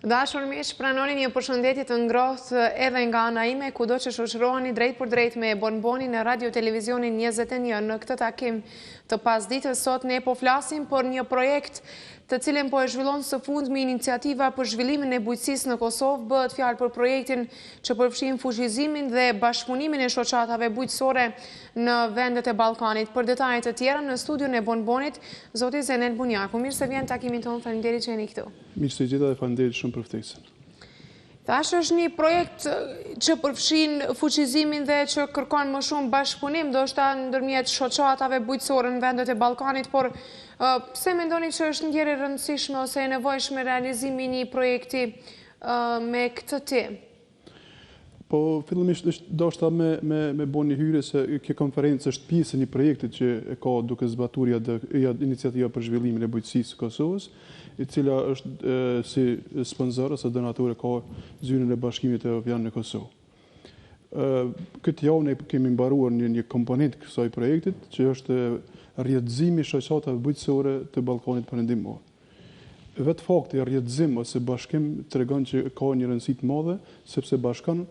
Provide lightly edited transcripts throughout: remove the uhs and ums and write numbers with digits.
Të dashur miq, pranoni një përshëndetje të ngrohtë edhe nga ana ime, kudo që shoqëroheni drejt për drejt me Bonbonin në Radio Televizionin 21. Në këtë takim të pasdites sot ne po flasim për një projekt të cilin po e zhvillon së fundmi iniciativa për zhvillimin e bujqësisë në Kosovë. Bëhet fjalë për projektin që përfshin fuqizimin dhe bashkëpunimin e shoqatave bujqësore në vendet e Ballkanit. Për detajet të tjera në studion e Bonbonit, zoti Zenet Bunjaku. Mirë se vjen takimin tonë, faleminderit që jeni këtu. Mirë se gjeta dhe faleminderit shumë për ftesën. Tash është një projekt që përfshin fuqizimin dhe që kërkon më shumë bashkëpunim, ndoshta ndërmjet shoqatave bujqësore në vendet e Ballkanit, por pse mendoni që është ndjerë e rëndësishme ose e nevojshme realizimi i një projekti me këtë temë? Po, fillimisht ndoshta me bo një hyrje se kjo konferencë është pjesë e një projekti që e ka duke zbatur iniciativa për zhvillimin e bujqësisë së Kosovës, i cila është si sponsor ose donator ka zyrën e Bashkimit Evropian në Kosovë. Këtë javë ne kemi mbaruar një komponent kësaj projektit, që është rrjedhëzimi i shoqatave bujqësore të Ballkanit Perëndimor. Vetë fakti i rrjedhëzim ose bashkim tregon që ka një rëndësi të madhe, sepse bashkon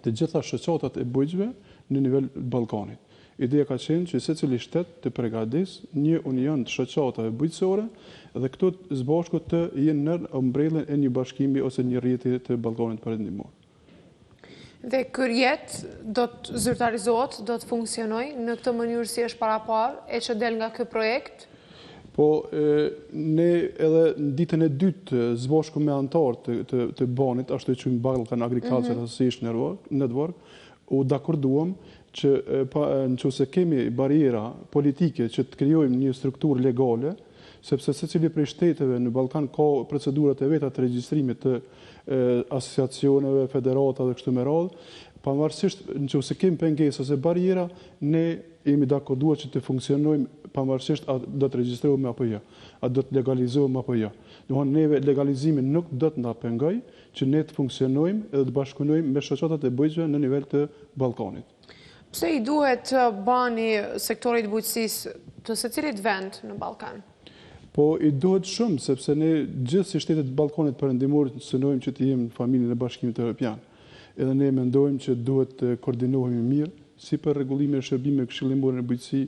të gjitha shoqatat e bujqëve në nivel Ballkanit. Ideja ka qenë që secili shtet të përgatis një union të shoqatave bujqësore dhe këto së bashku të jenë në umbrellën e një bashkimi ose një rrjeti të Ballkanit Perëndimor. Dhe ky rrjet do të zyrtarizohet, do të funksionojë në këtë mënyrë si është paraparë e që del nga ky projekt? Po, ne edhe në ditën e dytë së bashku me anëtarë të banit, ashtu e quajmë Balkan Agriculture Association Network, u dakorduam që nëse kemi bariera politike që të krijojmë një strukturë legale, sepse secili prej shteteve në Ballkan ka procedurat e veta të regjistrimit të asociacioneve, federata dhe kështu me radhë, pavarësisht nëse kemi pengesë ose bariera, ne jemi dakorduar që të funksionojmë pavarësisht a do të regjistrohemi apo jo, a do të legalizohemi apo jo. Domthonë neve legalizimi nuk do të na pengoj që ne të funksionojmë edhe të bashkëpunojmë me shoqatat e bujqëve në nivel të Ballkanit. Pse i duhet bani sektorit bujqësisë të secilit vend në Ballkan? Po i duhet shumë, sepse ne gjithë si shtetet të Ballkanit Perëndimor synojmë që të jemi në familjen e Bashkimit Evropian. Edhe ne mendojmë që duhet të koordinohemi mirë, si për rregullimin e shërbimeve këshillimore në bujqësi,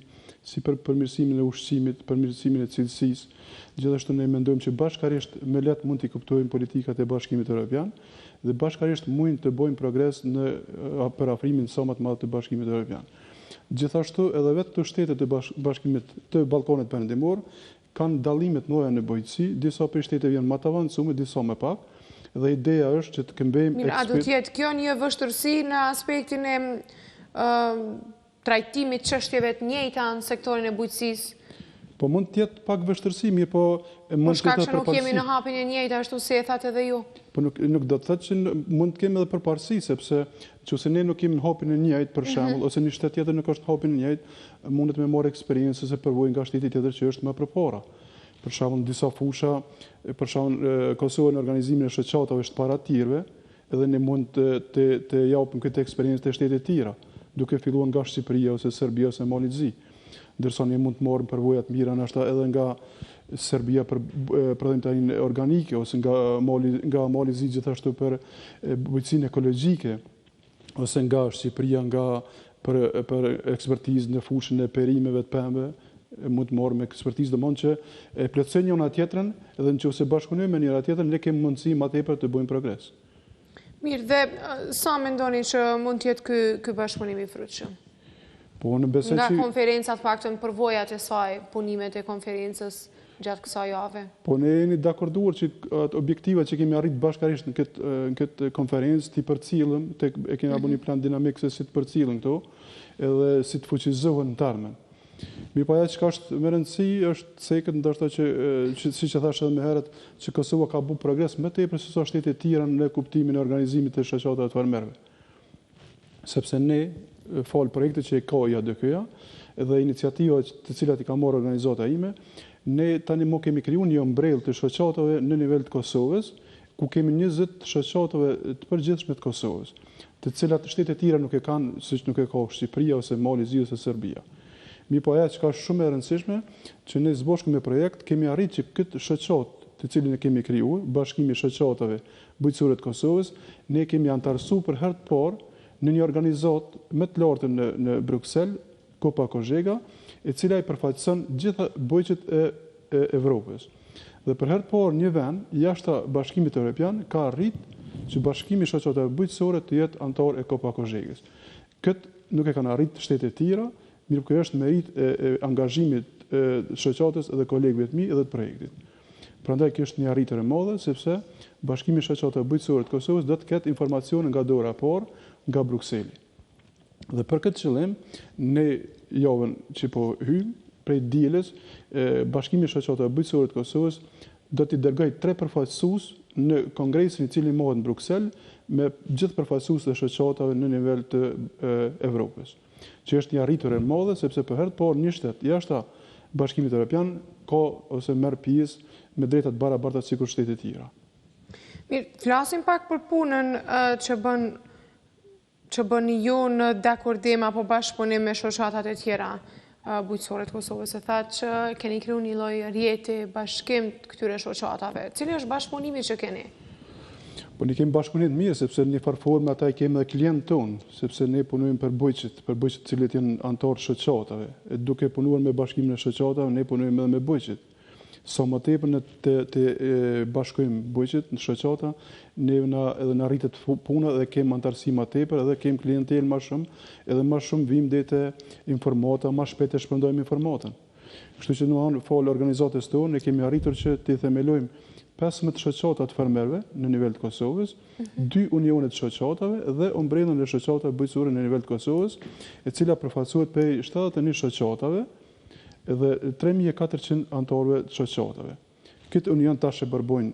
si për përmirësimin e ushqimit, përmirësimin e cilësisë. Gjithashtu ne mendojmë që bashkarisht me lehtë mund të kuptojmë politikat e Bashkimit Evropian dhe bashkarisht mund të bëjmë progres në përafrimin sa më të madh të Bashkimit Evropian. Gjithashtu edhe vetë të shtetet e Bashkimit të Ballkanit Perëndimor kanë dallime të mëdha në bujqësi, disa prej shteteve janë më të avancuar, disa më pak, dhe ideja është që të këmbejmë Mirë, a do të jetë kjo një vështirësi në aspektin e trajtimit çështjeve të njëjta në sektorin e bujqësisë? Po mund të jetë pak vështirësi, mirë po mund të ketë përparësi. Por shkak që nuk jemi në hapin e njëjtë, ashtu si e thatë edhe ju? Po nuk do të thotë që mund të kemi edhe përparësi, sepse nëse ne nuk jemi në hapin e njëjtë, për shembull, ose një shtet tjetër nuk është në hapin e njëjtë, mundet me marrë eksperiencë ose përvojë nga shteti tjetër që është më përpara. Për shembull, disa fusha, për shembull, Kosova në organizimin e shoqatave është para tjerëve, edhe ne mund të japim këtë eksperiencë te shtete të tjera, duke filluar nga Shqipëria ose Serbia ose Mali Zi. Ndërsa ne mund të marrim përvoja të mira ndoshta edhe nga Serbia për prodhimtarinë organike ose nga Mali Zi gjithashtu për bujqësinë ekologjike ose nga Shqipëria për ekspertizë në fushën e perimeve të pemëve, mund të marrim ekspertizë domthonjë që e plotësojnë njëra tjetrën edhe nëse bashkëpunojmë me njëra tjetrën ne kemi mundësi më tepër të bëjmë progres. Mirë, dhe sa mendoni që mund të jetë ky bashkëpunim i frutshëm? Po në besoj nga konferencat paktën përvojat e saj, punimet e konferencës gjatë kësaj jave? Po ne jemi dakorduar që objektivat që kemi arrit bashkarisht në këtë konferencë të përcjellëm, e kemi bërë një plan dinamik se si të përcjellën këto, edhe si të fuqizohen në termen. Mirë po ajo që është me rëndësi është sekët ndoshta që siç e thash edhe më herët, që Kosova ka bërë progres më tepër se sa shtetet e tjera në kuptimin e organizimit të shoqatave të farmerëve. Sepse ne fal projekte që e ka IADK-ja dhe iniciativa të cilat i ka marrë organizata ime, ne tani më kemi krijuar një umbrellë të shoqatave në nivel të Kosovës, ku kemi 20 shoqatave të përgjithshme të Kosovës, të cilat shtetet e tjera nuk e kanë, siç nuk e ka Shqipëria ose Mali Zi ose Serbia. Mi po ajo që ka shumë e rëndësishme, që ne së bashku me projekt kemi arritur që këtë shoqat të cilin e kemi krijuar, Bashkimi i Shoqatave Bujqësore të Kosovës, ne kemi antarësuar për herë të parë në një organizatë më të lartë në Bruksel, Kopa Kozhega, e cila i përfaqëson gjitha bujqet e Evropës. Dhe për herë të parë një vend jashtë Bashkimit Evropian ka arritur që Bashkimi i Shoqatave Bujqësore të jetë antar e Kopa Kozhegës. Këtë nuk e kanë arritur shtetet e tjera, mirë po është merit e angazhimit shoqatës dhe kolegëve të mi edhe të projektit. Prandaj kjo është një arritje e madhe sepse Bashkimi i Shoqatave Bujqësore të Kosovës do të ketë informacione nga dora e parë nga Brukseli. Dhe për këtë qëllim, ne javën që po hym prej dielës, Bashkimi i Shoqatave Bujqësore të Kosovës do t'i dërgoj 3 përfaqësues në kongresin i cili mohet në Bruksel me gjithë përfaqësues të shoqatave në nivel të Evropës. Që është një arritje e madhe sepse për herë të parë një shtet jashtë Bashkimit Evropian ka ose merr pjesë me drejta të barabarta sikur shtetet e tjera. Mirë, flasim pak për punën që bën ju në dakordim apo bashkëpunim me shoqatat e tjera bujqësore të Kosovës. E thatë që keni kriju një lloj rjeti bashkim të këtyre shoqatave. Cili është bashkëpunimi që keni? Po ne kemi bashkëpunim të mirë sepse në një farë forme ata i kemi edhe klientë tonë, sepse ne punojmë për bujqet të cilët janë antarë shoqatave. E duke punuar me Bashkimin e Shoqatave, ne punojmë edhe me bujqet. Sa më tepër ne të bashkojmë bujqet në shoqata, ne edhe na rritet puna dhe kemi antarësi më tepër edhe kemi klientelë më shumë, edhe më shumë vim deri te informata, më shpejt e shpërndajmë informatën. Kështu që në fal organizatës tonë ne kemi arritur që të themelojmë 15 shoqata të fermerëve në nivel të Kosovës, 2 unione të shoqatave dhe umbrellën e shoqatave bujqësore në nivel të Kosovës, e cila përfaqësohet prej 71 shoqatave dhe 3400 antarëve të shoqatave. Këtë union tash e përbojnë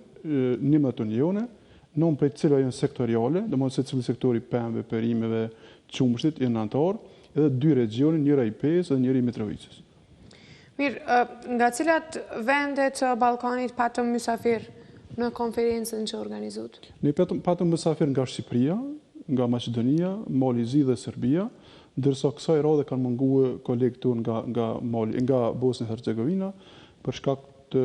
11 unione, non prej të cilat janë sektoriale, domethënë secili sektori pemëve, perimeve, qumshtit janë antar, edhe 2 regjione, njëra i Pes dhe njëri i Mitrovicës. Mirë, nga cilat vendet të Ballkanit patëm mysafir në konferencën që organizuat? Ne patëm mysafir nga Shqipëria, nga Maqedonia, Mali i Zi dhe Serbia, ndërsa kësaj radhe kanë munguar kolegët tonë nga Bosnia e Hercegovina për shkak të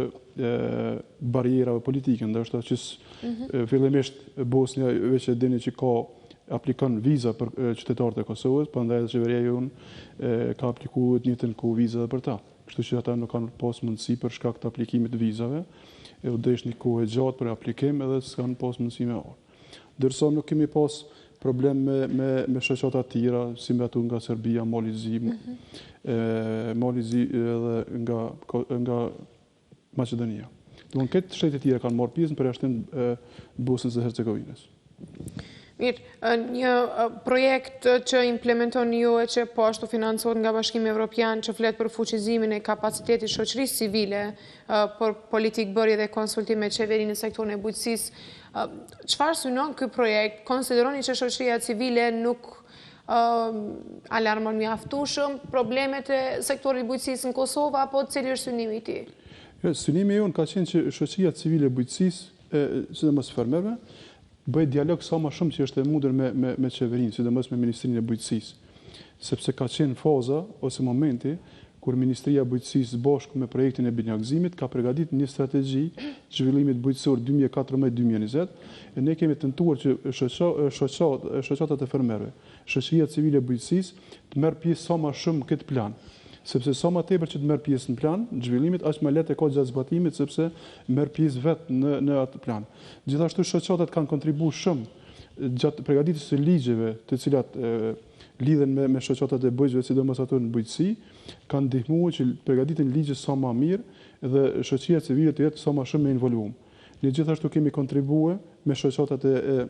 barierave politike, ndoshta që fillimisht Bosnia veç e dini që aplikon viza për qytetarët e Kosovës, prandaj edhe qeveria jonë ka aplikuar të njëjtën kohë viza për ta. Kështu që ata nuk kanë pas mundësi për shkak të aplikimit të vizave, e u desh një kohë e gjatë për aplikim edhe s'kanë pas mundësi me orë. Ndërsa nuk kemi pas problem me shoqata të tjera, si me ato nga Serbia, Mali i Zi, edhe nga Maqedonia. Domthonë këtë shtete të tjera kanë marrë pjesë në përjashtim Bosnjës dhe Hercegovinës. Mirë, një projekt që implementon ju e që po ashtu financohet nga Bashkimi Evropian që flet për fuqizimin e kapacitetit shoqërisë civile për politikë bërje dhe konsultime qeverinë në sektorin e bujqësisë. Çfarë synon ky projekt? Konsideroni që shoqëria civile nuk alarmon mjaftueshëm problemet e sektorit bujqësisë në Kosovë apo cili është synimi i tij? Synimi jon ka qenë që shoqëria civile e bujqësisë, sidomos fermerëve, bëjë dialog sa më shumë që është e mundur me qeverinë, sidomos me Ministrinë e Bujqësisë, sepse ka qenë faza ose momenti kur Ministria e Bujqësisë bashkë me projektin e binjakëzimit ka përgatitur një strategji zhvillimit bujqësor 2014-2020, e ne kemi tentuar që shoqatat e fermerëve, shoqëria civile e bujqësisë të merr pjesë sa më shumë këtë plan. Sepse sa më tepër që të merr pjesë në plan zhvillimit, aq më lehtë ka gjatë zbatimit sepse merr pjesë vetë në atë plan. Gjithashtu shoqatat kanë kontribuar shumë gjatë përgatitjes së ligjeve, të cilat lidhen me shoqatat e bujqësve, sidomos ato në bujqësi, kanë ndihmuar që përgatiten ligje sa më mirë dhe shoqëria civile të jetë sa më shumë e involvuar. Ne gjithashtu kemi kontribuar me shoqatat e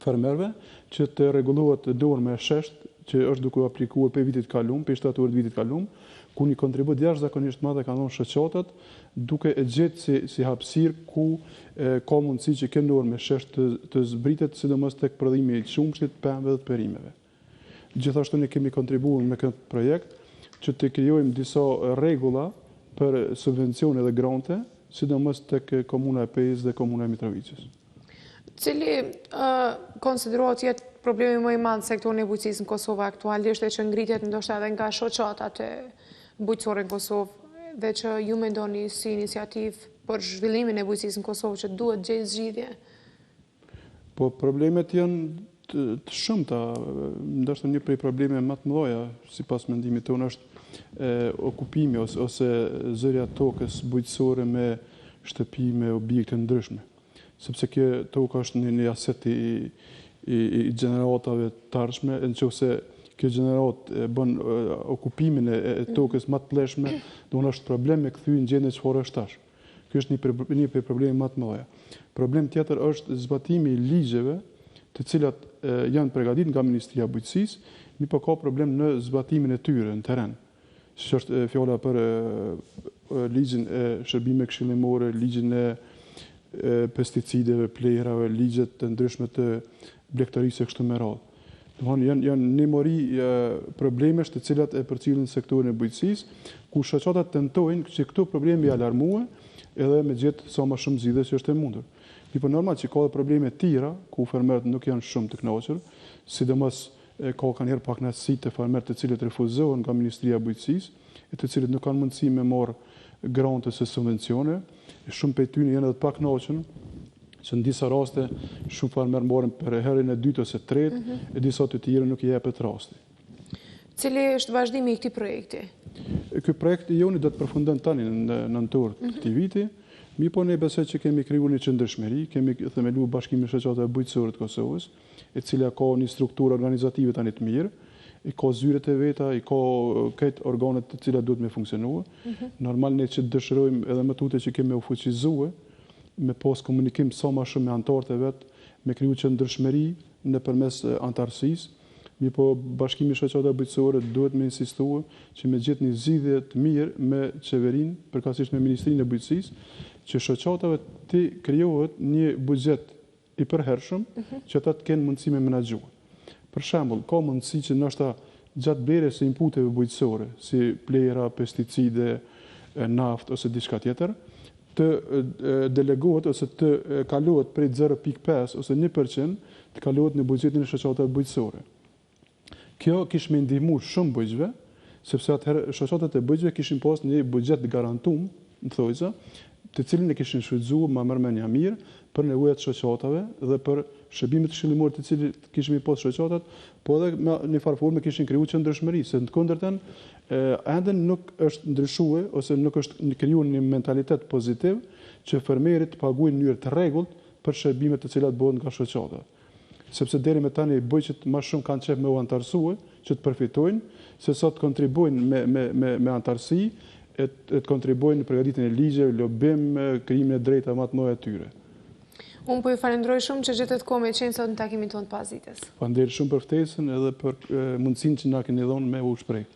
fermerëve që të rregullohet dorë me shesht që është duke aplikuar për vitit kalum, për shtatorët vitit kalum, ku një kontribut jashtëzakonisht madh kanë dhënë shoqatat, duke e gjetë si hapësirë ku ka mundësi që kjo normë me shesht të zbritet, sidomos tek prodhimi i qumshtit, pemëve dhe perimeve. Gjithashtu ne kemi kontribuar me këtë projekt që të krijojmë disa rregulla për subvencione dhe grante, sidomos tek komuna e Pezë dhe komuna e Mitrovicës. Cili konsiderohet jetë problemi më i madh sektorin e bujqësisë në Kosovë aktualisht dhe që ngritet ndoshta edhe nga shoqatat e bujqësore në Kosovë dhe që ju mendoni si iniciativë për zhvillimin e bujqësisë në Kosovë që duhet gjetë zgjidhje? Po problemet janë të shumta, ndoshta një prej probleme më të mëdha, sipas mendimit tonë, është okupimi ose zërja tokës bujqësore me shtëpi me objekte ndryshme. Sepse kjo tokë është një aset i gjeneratave të ardhshme, nëse kjo gjenerat bën okupimin e tokës më të lehshme, do të është problem me kthyer në gjendje çfarë është tash. Ky është një prej problemeve më të mëdha. Problem tjetër është zbatimi i ligjeve, të cilat janë përgatitur nga Ministria e Bujqësisë, mirë ka problem në zbatimin e tyre në terren. Si është fjala për ligjin e shërbimeve këshillimore, ligjin e pesticideve, plehrave, ligjet të ndryshme të blegtarisë kështu me radhë. Janë një mori problemesh të cilat e përcjellin sektorin e bujqësisë, ku shoqatat tentojnë që këto probleme i alarmue edhe me gjetë sa më shumë zgjidhje që është e mundur. Por normal që ka dhe probleme tjera, ku fermerët nuk janë shumë të kënaqur, sidomos ka kanë pak kënaqësi të fermerët të cilët refuzohen nga Ministria e Bujqësisë, e të cilët nuk kanë mundësi me marrë grante ose subvencione. Shumë prej tyre janë edhe të pakënaqur, që në disa raste shumë fermerë marrin për herën e dytë ose tretë, e disa të tjerë nuk i jepet rasti. Cili është vazhdimi i këtij projekti? Ky projekt i joni do të përfundon tani në nëntor të këtij viti. Mi po ne besoj që kemi krijuar një qëndrueshmëri, kemi themeluar Bashkimin e Shoqatave Bujqësore të Kosovës, e cila ka një strukturë organizative tani të mirë, i ka zyret e veta, i ka këtë organet të cilat duhet me funksionua. Normal ne që dëshirojmë edhe më tutje që kemi u fuqizue, me pas komunikim sa më shumë me anëtarët e vet, me kriju qëndrueshmëri nëpërmes antarësisë. Mi po Bashkimi i Shoqatave Bujqësore duhet me insistua që me gjithë një zgjidhje të mirë me qeverinë, përkatësisht me Ministrinë e Bujqësisë, që shoqatave të krijohet një buxhet i përhershëm që ata të kenë mundësi me menaxhuar. Për shembull, ka mundësi që ndoshta gjatë blerjes së inputeve bujqësore, si plehra, pesticide, naftë ose diçka tjetër, të delegohet ose të kalohet prej 0.5 ose 1% të kalohet në buxhetin e shoqatave bujqësore. Kjo kishte më ndihmuar shumë bujqëve, sepse atëherë shoqatat e bujqëve kishin pas një buxhet të garantuar, në thojza, të cilin e kishin shfrytzuar më mërmendja mirë për nevojat e shoqatave dhe për shërbimet këshillimore të cilit kishim pas shoqatat, po edhe në farë forme kishin krijuar qëndrueshmëri, se në të kundërtën ende nuk është ndryshuar ose nuk është krijuar një mentalitet pozitiv që fermerët të paguajnë në mënyrë të rregullt për shërbimet të cilat bëhen nga shoqatat. Sepse deri me tani bujqet më shumë kanë qef me u antarësue, që të përfitojnë, se sa të kontribuojnë me antarësi, e të kontribuojnë në përgatitjen e ligjeve, lobim, krijimin e drejta më të mëdha të tyre. Unë po ju falenderoj shumë që gjetët kohë me qenë sot në takimin tonë të pasdites. Faleminderit shumë për ftesën edhe për mundësinë që na keni dhënë me u shpreh.